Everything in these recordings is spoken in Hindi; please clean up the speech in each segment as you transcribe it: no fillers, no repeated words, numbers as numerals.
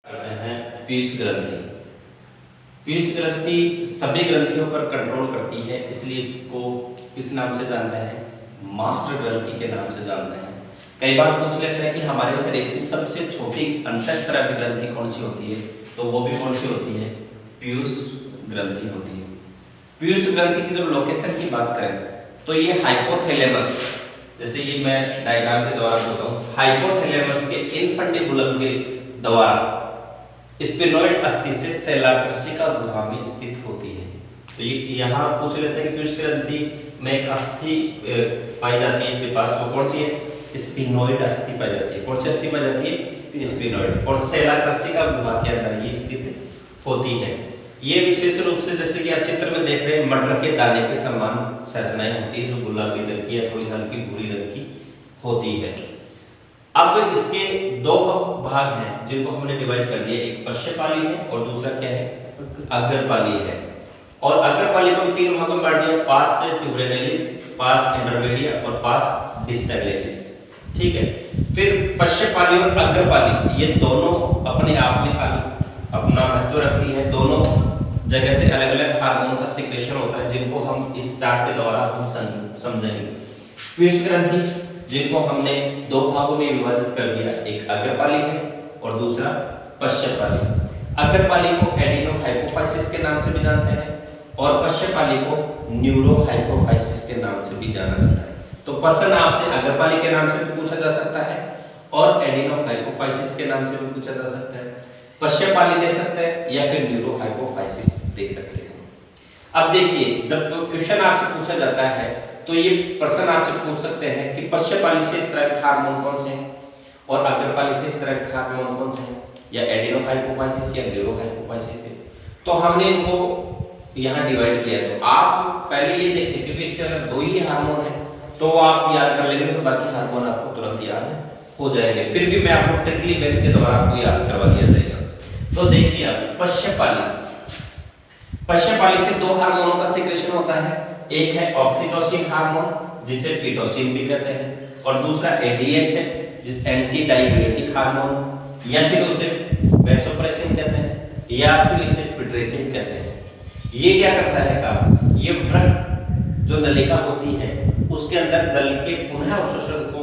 करते हैं पीयूष ग्रंथि। पीयूष ग्रंथि सभी ग्रंथियों पर कंट्रोल करती है, इसलिए इसको किस नाम से जानते हैं? मास्टर ग्रंथि के नाम से जानते हैं। कई बार पूछ लेते हैं कि हमारे शरीर की सबसे छोटी अंतःस्रावी ग्रंथि कौन सी होती है, तो वो भी कौन सी होती है? पीयूष ग्रंथि होती है। पीयूष ग्रंथि की जब लोकेशन की बात करें तो ये हाइपोथैलेमस, जैसे ये मैं डायग्राम के द्वारा बोलता हूँ, हाइपोथैलेमस के इनफंडिबुलम के द्वारा स्पेनोइड अस्थि से शैलाकृषिका गुहा में स्थित होती है। तो ये यहाँ पूछ लेते हैं कि पीयूष ग्रंथि में एक अस्थि पाई जाती है, इसके पास वो कौन सी है? स्पेनोइड अस्थि पाई जाती है। कौन सी अस्थि पाई जाती है? स्पेनोइड। और शैलाकृषिका गुहा के अंदर ये स्थित होती है। ये विशेष रूप से जैसे कि आप चित्र में देख रहे हैं, मटर के दाने के समान संरचनाएं होती है, जो गुलाबी रंग की या थोड़ी हल्की भूरी रंग की होती है। अब इसके दो भाग हैं जिनको हमने डिवाइड कर दिया, एक पश्चपाली है और दूसरा क्या है? अग्रपाली है। और अग्रपाली को तीन भागों में बांट दिया, पास ट्यूबरेलिस, पास इंटरमीडिया और पास डिस्टैलिस। ठीक है। फिर पश्चपाली और अग्रपाली ये दोनों अपने आप में अपना महत्व रखती है। दोनों जगह से अलग अलग हार्मोन का सिक्रेशन होता है, जिनको हम इस चार्ट के द्वारा हम समझेंगे। पीयूष ग्रंथि जिनको हमने दो भागों में विभाजित कर दिया, एक अग्रपाली है और दूसरा पश्चपाली। अग्रपाली को एडिनोहाइपोफाइसिस के नाम से भी जानते हैं और पश्चपाली को न्यूरोहाइपोफाइसिस के नाम से भी जाना जाता है। तो प्रश्न आपसे अग्रपाली के नाम से भी पूछा जा सकता है और एडिनोहाइपोफाइसिस के नाम से भी पूछा जा सकता है। पश्चपाली दे सकते हैं या फिर न्यूरोहाइपोफाइसिस दे सकते हैं। अब देखिए, जब तो क्वेश्चन आपसे पूछा जाता है तो ये प्रश्न आपसे पूछ सकते हैं कि पश्चपाली से स्रावित हार्मोन कौन से हैं और अग्रपाली से स्रावित हार्मोन कौन से हैं, या एडिनोहाइपोफाइसिस या न्यूरोहाइपोफाइसिस है। तो हमने इनको यहाँ डिवाइड किया। तो आप पहले ये देखें, क्योंकि इसके अंदर दो ही हार्मोन है तो आप याद कर लेंगे तो बाकी हार्मोन आपको तुरंत याद हो जाएंगे। फिर भी मैं आपको ट्रिकली बेस के द्वारा आपको याद करवा दिया जाएगा। तो देखिए आप, पश्चपाली से दो हार्मोनों का सिक्रेशन होता है। एक है ऑक्सीटोसिन हार्मोन, जिसे पीटोसिन भी कहते हैं, और दूसरा एडीएच है, जिसे एंटी डाययूरेटिक हार्मोन, या फिर उसे वैसोप्रेसिन कहते हैं, या फिर इसे पिट्रेसिन कहते हैं। ये क्या करता है काम? ये वृक्क जो नलिका होती है उसके अंदर जल के पुनः अवशोषण को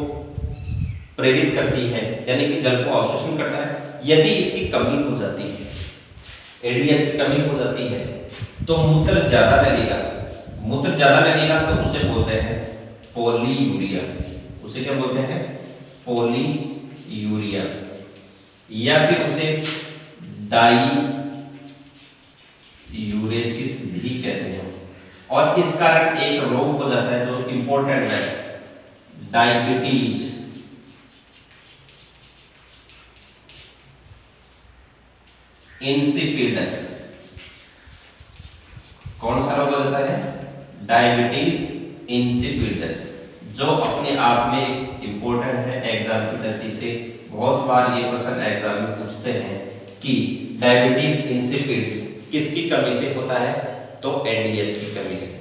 प्रेरित करती है, यानी कि जल को अवशोषण करता है। यदि इसकी कमी हो जाती है, एडीएच की कमी हो जाती है, तो मूत्र ज्यादा लगेगा। मूत्र ज्यादा लगेगा तो उसे बोलते हैं पॉलीयूरिया। उसे क्या बोलते हैं? पॉलीयूरिया, या फिर उसे डाईयूरेसिस भी कहते हैं। और इस कारण एक रोग हो जाता है जो इंपॉर्टेंट है, डायबिटीज। इंसिपिडस। कौन सा रोग हो जाता है? डायबिटीज इंसिपिडस, जो अपने आप में इंपॉर्टेंट है। एग्जाम की दृष्टि से बहुत बार ये प्रश्न एग्जाम में पूछते हैं कि डायबिटीज इंसिपिडस किसकी कमी से होता है? तो एडीएच की कमी से।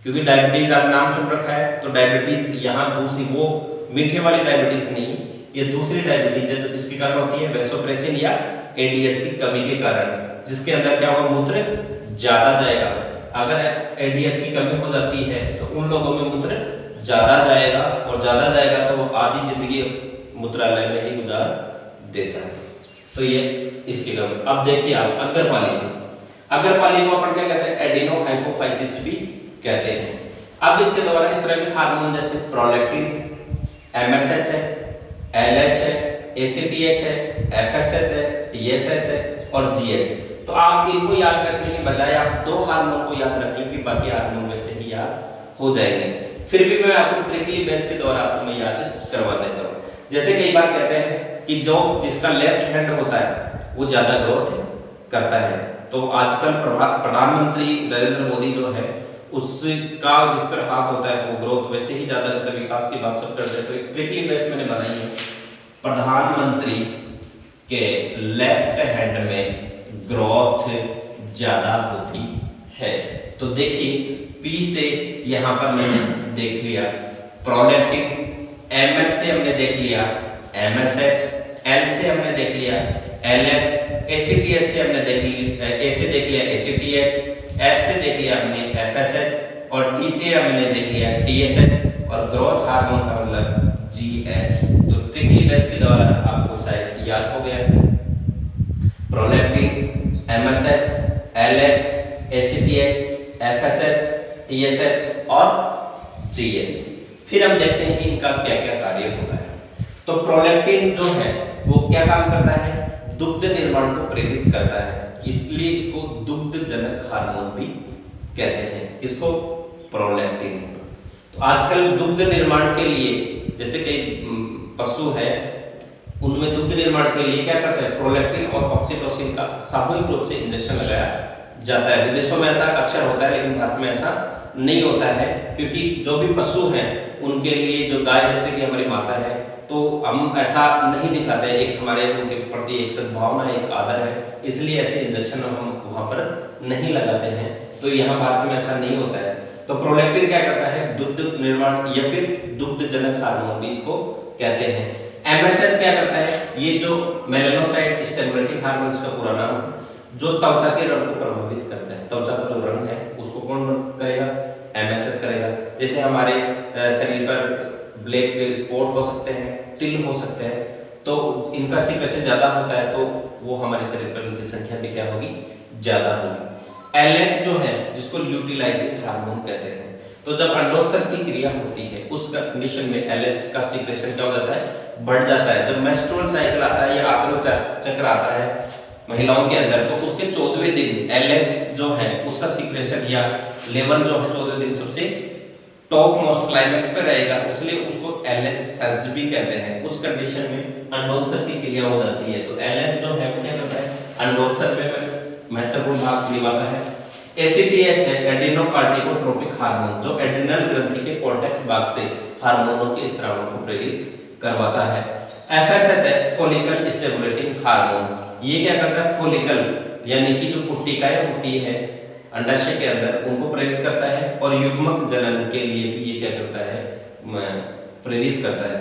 क्योंकि डायबिटीज आप नाम सुन रखा है, तो डायबिटीज यहाँ दूसरी, वो मीठे वाली डायबिटीज नहीं, ये दूसरी डायबिटीज है जो किसके कारण होती है? वैसोप्रेसिन या एडीएच की कमी के कारण, जिसके अंदर क्या होगा? मूत्र ज्यादा जाएगा। अगर एडीएच की कमी हो जाती है तो उन लोगों में मूत्र ज्यादा जाएगा, और ज्यादा जाएगा तो वो आधी जिंदगी मूत्रालय में ही गुजार देता है। तो ये इसकी कमी। अब देखिए आप, अग्रपाली से, अग्रपाली को अपन क्या कहते हैं? एडिनोहाइपोफाइसिस भी कहते हैं। अब इसके द्वारा इस तरह के हार्मोन जैसे प्रोलैक्टिन, एमएसएच है, एलएच है, एसीटीएच है, एफएसएच है, टीएसएच है और जीएच। तो आप इनको याद रखने के बजाय आप दो हार्मोन को याद रख लें कि बाकी हार्मोन वैसे ही याद हो जाएंगे। फिर भी मैं आपको ट्रिकली बेस के द्वारा आपको मैं याद करवा देता हूँ। जैसे कई बार कहते हैं कि जो जिसका लेफ्ट हैंड होता है वो ज्यादा ग्रोथ करता है। तो आजकल प्रधानमंत्री नरेंद्र मोदी जो है उसका जिस तरह हाथ होता है तो वो ग्रोथ वैसे ही ज्यादा करता है, विकास की बात सब करते हैं। तो एक ट्रिकली बेस मैंने बनाई है, प्रधानमंत्री के लेफ्ट हैंड में ग्रोथ ज्यादा होती है। तो देखिए, पी से यहां पर मैंने देख लिया प्रोलैक्टिन, एमएच से हमने देख लिया एमएसएच, एल से हमने देख लिया LH, ACTH से हमने देख लिया, A से देख लिया ACTH, F से देख लिया हमने FSH और T से हमने देख लिया TSH और ग्रोथ हार्मोन का मतलब GH। तो ट्रिपल बैच के द्वारा आपको शायद याद हो गया, prolactin, MSH, LH, ACTH, FSH, TSH और GH। फिर हम देखते हैं कि इनका क्या क्या कार्य होता है। तो प्रोलैक्टिन जो है वो क्या काम करता है, दुग्ध निर्माण को प्रेरित करता है, इसलिए इसको दुग्धजनक हार्मोन भी कहते हैं, इसको प्रोलैक्टिन। तो आजकल दुग्ध निर्माण के लिए जैसे कई पशु है उनमें दुग्ध निर्माण के लिए क्या करते हैं, प्रोलैक्टिन और ऑक्सीटोसिन का सामूहिक रूप से इंजेक्शन लगाया जाता है। विदेशों में ऐसा अक्सर होता है लेकिन भारत में ऐसा नहीं होता है, क्योंकि जो भी पशु हैं उनके लिए, जो गाय जैसे कि हमारी माता है, तो हम ऐसा नहीं दिखाते हैं, एक हमारे उनके प्रति एक सद्भावना, एक आदर है, इसलिए ऐसे इंजेक्शन हम वहां पर नहीं लगाते हैं। तो यहाँ भारत में ऐसा नहीं होता है। तो प्रोलैक्टिन क्या करता है, दुग्ध निर्माण या फिर दुग्धजनक हार्मोन भी इसको कहते हैं। MSH क्या करता है, ये जो मेलानोसाइट स्टिमुलेटिंग हार्मोन इसका पूरा नाम है, जो त्वचा के रंग को प्रभावित करता है, त्वचा का जो रंग है उसको कौन करेगा, MSH करेगा। जैसे हमारे शरीर पर ब्लैक स्पॉट हो सकते हैं, तिल हो सकते हैं, तो इनका सीक्रेशन ज्यादा होता है तो वो हमारे शरीर पर उनकी संख्या भी क्या होगी, ज्यादा होगी। LH जो है जिसको ल्यूटिलाइजिंग हार्मोन कहते हैं, तो जब अंडोत्सर्ग की क्रिया होती है उस कंडीशन में LH का सीक्रेशन क्या हो जाता है, बढ़ जाता है। जब मेंस्ट्रुअल साइकिल आता है या आत्म चक्र आता है महिलाओं के अंदर, तो उसके 14वें दिन LH जो है उसका सीक्रेशन या लेवल जो है 14वें दिन सबसे टॉप मोस्ट क्लाइमेक्स पे रहेगा, इसलिए उसको LH सेल्स भी कहते हैं। उस कंडीशन में अंडोत्सर्ग की क्रिया हो जाती है, तो LH जो है वो क्या करता है, अंडोत्सर्ग में महत्वपूर्ण भाग निभाता है। ACTH है एड्रेनोकार्टिकोट्रोपिक हार्मोन, जो एड्रिनल ग्रंथि के कॉर्टेक्स भाग से हार्मोनों के स्रावों को प्रेरित करवाता है। FSH है फॉलिकल स्टिमुलेटिंग हार्मोन, ये क्या करता है, फॉलिकल यानी कि जो पुट्टिकाएं होती है अंडाशय के अंदर उनको प्रेरित करता है, और युग्मक जनन के लिए भी ये क्या करता है, प्रेरित करता है।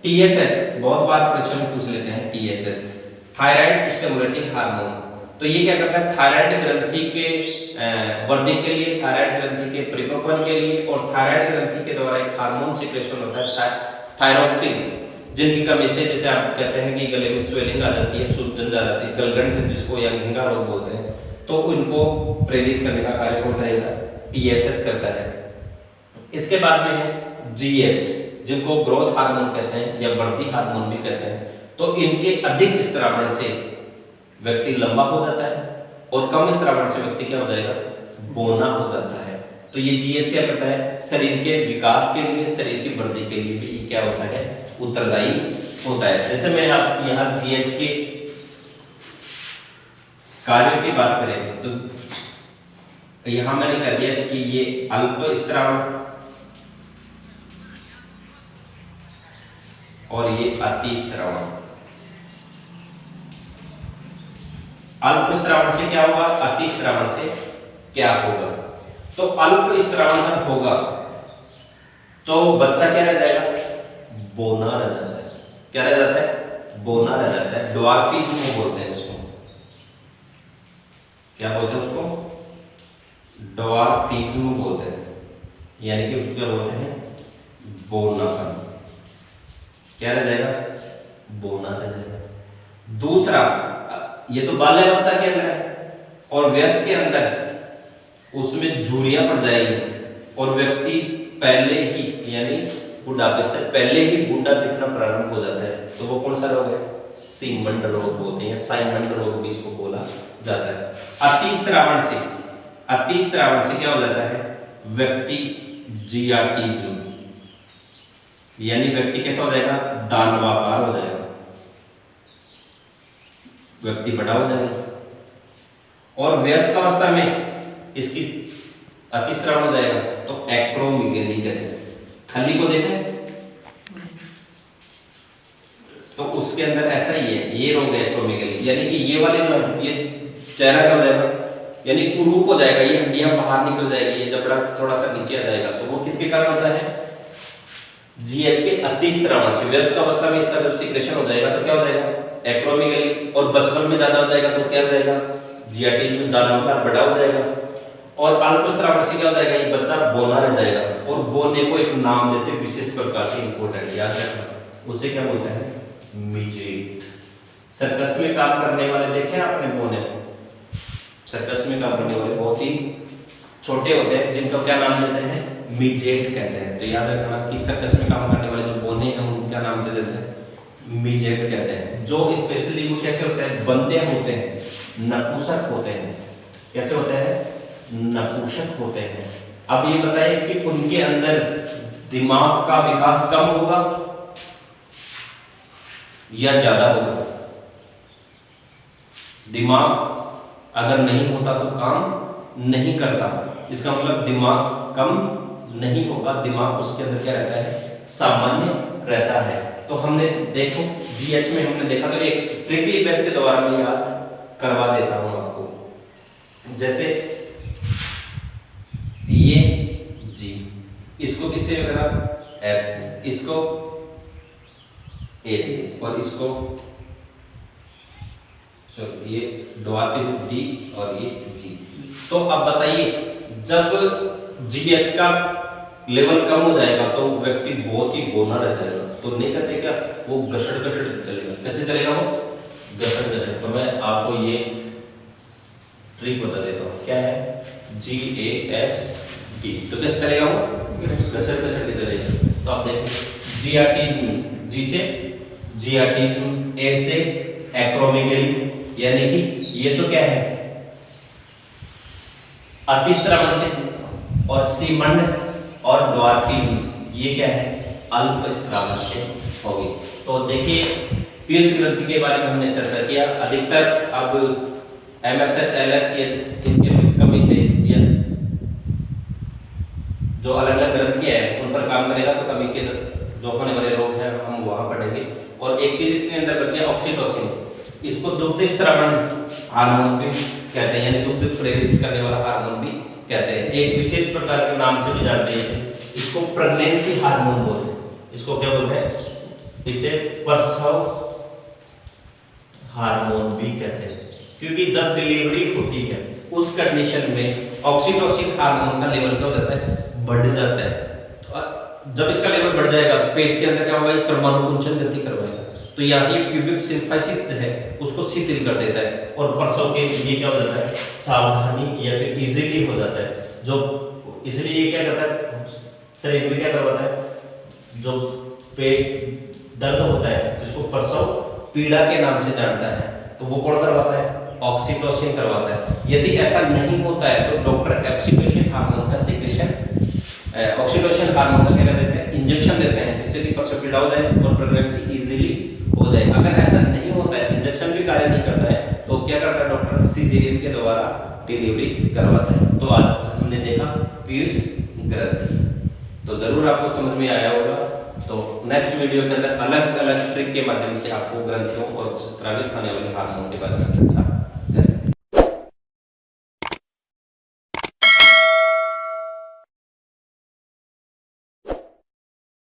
TSH बहुत बार परीक्षा में पूछ लेते हैं, TSH थायराइड स्टिमुलेटिंग हार्मोन, तो ये क्या करता है, थायराइड ग्रंथि के वृद्धि के लिए, थायराइड ग्रंथि के परिपक्वन के लिए, और थायराइड ग्रंथि के द्वारा एक हार्मोन सीक्रेशन होता है थायरोक्सिन, जिनकी कमी से जैसे आप कहते हैं कि गले में स्वेलिंग आ जाती है, सूजन आ जाती है, गलगंड जिसको या घिंगा रोग बोलते हैं, तो इनको प्रेरित करने का कार्य कौन करेगा, TSH करता है। इसके बाद में है GH, जिनको ग्रोथ हार्मोन कहते हैं या वृद्धि हार्मोन भी कहते हैं, तो इनके अधिक स्त्रावण से व्यक्ति लंबा हो जाता है और कम स्त्रावण से व्यक्ति क्या हो जाएगा, बौना हो जाता है। तो ये GH क्या करता है, शरीर के विकास के लिए, शरीर की वृद्धि के लिए भी क्या होता है, उत्तरदायी होता है। जैसे मैं आप यहाँ GH के कार्यों की बात करें तो यहां मैंने कह दिया कि ये अल्प स्त्रावण और ये अति स्त्रावण। अल्प स्त्रावण से क्या होगा, अति स्त्रावण से क्या होगा। तो अल्प स्त्रावण जब होगा तो बच्चा क्या रह जाएगा, बौना रह जाता है। क्या रह जाता है, बौना रह जाता है। ड्वार्फिज्म बोलते हैं इसको, क्या बोलते हैं उसको, ड्वार्फिज्म बोलते हैं, यानी कि उसको क्या बोलते हैं, बौनापन। क्या रह जाएगा, बौना रह जाएगा। दूसरा, ये तो बाल्यावस्था के अंदर है, और वयस्क के अंदर उसमें झुर्रियां पड़ जाएगी और व्यक्ति पहले ही यानी बुढ़ापे से पहले ही बूढ़ा दिखना प्रारंभ हो जाता है। तो वो कौन सा रोग है, सीमंड रोग बोलते हैं, साइमंड रोग भी इसको बोला जाता है। अति स्त्रावण से क्या हो जाता है, व्यक्ति जियाटिज्म, यानी व्यक्ति कैसा हो जाएगा, दानवाकार हो जाएगा, व्यक्ति बड़ा हो जाएगा। और वयस्क अवस्था में इसकी अतिस्रावण हो जाएगा तो एक्रोमीगेली कहते हैं। खली को देखें तो उसके अंदर ऐसा ही है, ये रोग है एक्रोमीगेली, यानी कि ये वाले जो है ये चेहरा क्या हो जाएगा, यानी कुरूप हो जाएगा, ये हड्डियां बाहर निकल जाएगी, ये जबड़ा थोड़ा सा नीचे आ जाएगा। तो वो किसके कारण होता है, GH के अतिस्रावण से। वयस्क अवस्था में इसका जब सीक्रेशन हो जाएगा तो क्या हो जाएगा, एक्रोमेगली, और बचपन में ज्यादा हो जाएगा तो क्या हो जाएगा, जीआईटीज में दानों का बड़ा हो जाएगा। और अल्पस्राव से क्या हो जाएगा, ये बच्चा बोना रह जाएगा। और बोने को एक नाम देते हैं विशेष प्रकार से, इंपॉर्टेंट याद रखना, उसे क्या बोलते हैं, मिजेट। सर्कस में काम करने वाले देखे आपने बोने को, सर्कस में काम करने वाले बहुत ही छोटे होते हैं जिनका क्या नाम देते हैं, मिजेट कहते हैं। तो याद रखना कि सर्कस में काम करने वाले जो बोने हैं उनको क्या नाम से देते हैं, मिजेट कहते हैं। जो स्पेशली वो कैसे होते हैं, बंदे होते हैं, नपुंसक होते हैं। कैसे होते हैं, नपुंसक होते हैं। अब ये बताइए कि उनके अंदर दिमाग का विकास कम होगा या ज्यादा होगा। दिमाग अगर नहीं होता तो काम नहीं करता, इसका मतलब दिमाग कम नहीं होगा, दिमाग उसके अंदर क्या रहता है, सामान्य रहता है। तो हमने देखो जीएच में हमने देखा, तो एक ट्रिकली बेस के द्वारा मैं याद करवा देता हूं आपको। जैसे ये जी, इसको किससे करा, एफ से, इसको ए से, और इसको ये डॉर्फिन डी और ये जी। तो अब बताइए जब जीएच का लेवल कम हो जाएगा तो व्यक्ति बहुत ही बोना रह जाएगा। तो नहीं कहते क्या, वो घसड़ घसड़ चलेगा। कैसे चलेगा वो, घसड़ घसड़। तो मैं आपको ये ट्रिक बता देता हूँ, क्या है, GASD। तो कैसे चलेगा वो, घसड़ घसड़ के चलेगा। तो आप देखो जीआरटीज्म, जी से जीआरटीज्म, ए से एक्रोमेगली, यानी कि ये तो क्या है, अतिस्रावन से, और सीमंड और ड्वार्फिज्म ये क्या है, अल्पस्रावन से होगी। तो देखिए पीयूष ग्रंथि के बारे में हमने चर्चा किया। अधिकतर अब MSH LH ये इनके कमी से या जो अलग अलग ग्रंथियां हैं उन पर काम करेगा, तो कमी के जो होने वाले रोग हैं हम वहां पढ़ेंगे। और एक चीज इसके अंदर बच गया, ऑक्सीटोसिन, इसको दुग्ध स्रावण हार्मोन भी कहते हैं, यानी दुग्ध प्रेरित करने वाला हार्मोन भी कहते हैं। एक विशेष प्रकार के नाम से भी जानते हैं, इसको प्रेगनेंसी हार्मोन बोलते हैं। इसको क्या बोलते हैं, इसे प्रसव हार्मोन भी कहते हैं। क्योंकि जब डिलीवरी होती है उस कंडीशन में ऑक्सीटोसिन हार्मोन का लेवल क्या हो जाता है, बढ़ जाता है। तो जब इसका लेवल बढ़ जाएगा तो पेट के अंदर क्या होगा, क्रमानुकुंचन गति करवाएगा। तो यहाँ से प्यूबिक सिम्फाइसिस जो है उसको शिथिल कर देता है, और प्रसव के लिए क्या हो जाता है, सावधानी या फिर इजीली हो जाता है। जो इसलिए ये क्या करता है, शरीर में क्या करवाता है, जो पेट दर्द होता है जिसको प्रसव पीड़ा के नाम से जानता है, तो वो कौन करवाता है, ऑक्सीटोसिन करवाता है। यदि ऐसा नहीं होता है तो डॉक्टर ऑक्सीटोसिन हार्मोन का सिक्रेशन, ऑक्सीटोसिन हार्मोन का क्या देते हैं, इंजेक्शन देते हैं, जिससे कि प्रसव पीड़ा हो जाए और प्रेगनेंसी इजीली हो जाए। अगर ऐसा नहीं होता है, इंजेक्शन भी कार्य नहीं करता है, तो क्या करता है डॉक्टर, सीजेरियन के द्वारा डिलीवरी करवाता है। तो आज हमने देखा पीयूष ग्रंथि, तो जरूर आपको समझ में आया होगा। तो नेक्स्ट वीडियो के अंदर अलग अलग ट्रिक के माध्यम से आपको ग्रंथियों और स्रावित होने वाले हार्मोन के बारे में चर्चा